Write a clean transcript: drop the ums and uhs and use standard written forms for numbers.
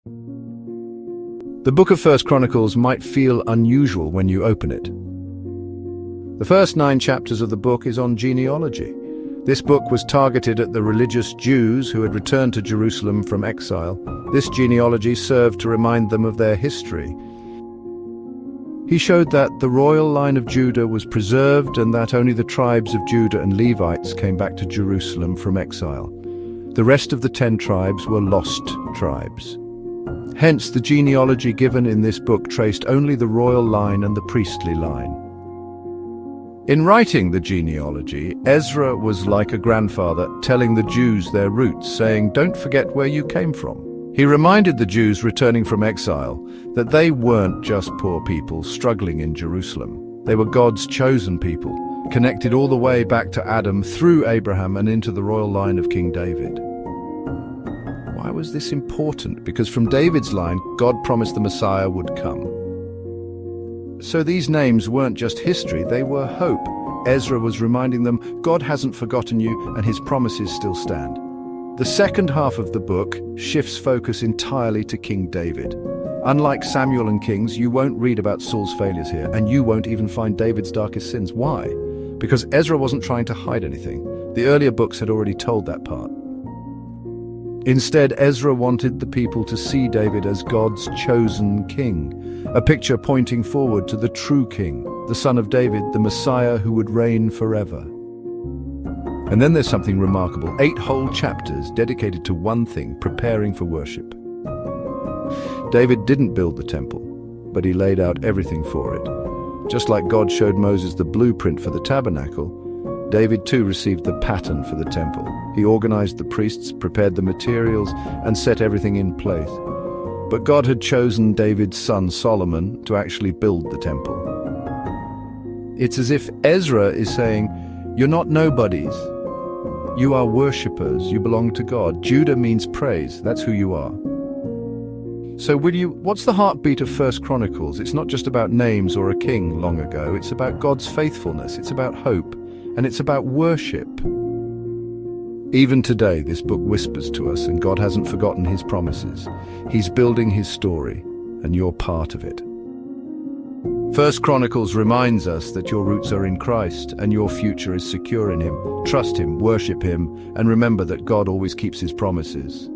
The Book of First Chronicles might feel unusual when you open it. The first 9 chapters of the book is on genealogy. This book was targeted at the religious Jews who had returned to Jerusalem from exile. This genealogy served to remind them of their history. He showed that the royal line of Judah was preserved and that only the tribes of Judah and Levites came back to Jerusalem from exile. The rest of the 10 tribes were lost tribes. Hence, the genealogy given in this book traced only the royal line and the priestly line. In writing the genealogy, Ezra was like a grandfather telling the Jews their roots, saying, "Don't forget where you came from." He reminded the Jews returning from exile that they weren't just poor people struggling in Jerusalem. They were God's chosen people, connected all the way back to Adam through Abraham and into the royal line of King David. Why was this important? Because from David's line, God promised the Messiah would come. So these names weren't just history, they were hope. Ezra was reminding them, God hasn't forgotten you and his promises still stand. The second half of the book shifts focus entirely to King David. Unlike Samuel and Kings, you won't read about Saul's failures here, and you won't even find David's darkest sins. Why? Because Ezra wasn't trying to hide anything. The earlier books had already told that part. Instead, Ezra wanted the people to see David as God's chosen king, a picture pointing forward to the true king, the son of David, the Messiah who would reign forever. And then there's something remarkable, 8 whole chapters dedicated to one thing, preparing for worship. David didn't build the temple, but he laid out everything for it. Just like God showed Moses the blueprint for the tabernacle, David too received the pattern for the temple. He organized the priests, prepared the materials, and set everything in place. But God had chosen David's son Solomon to actually build the temple. It's as if Ezra is saying, "You're not nobodies. You are worshippers. You belong to God. Judah means praise. That's who you are." So what's the heartbeat of First Chronicles? It's not just about names or a king long ago. It's about God's faithfulness. It's about hope. And it's about worship. Even today, this book whispers to us, and God hasn't forgotten his promises. He's building his story, and you're part of it. First Chronicles reminds us that your roots are in Christ, and your future is secure in him. Trust him, worship him, and remember that God always keeps his promises.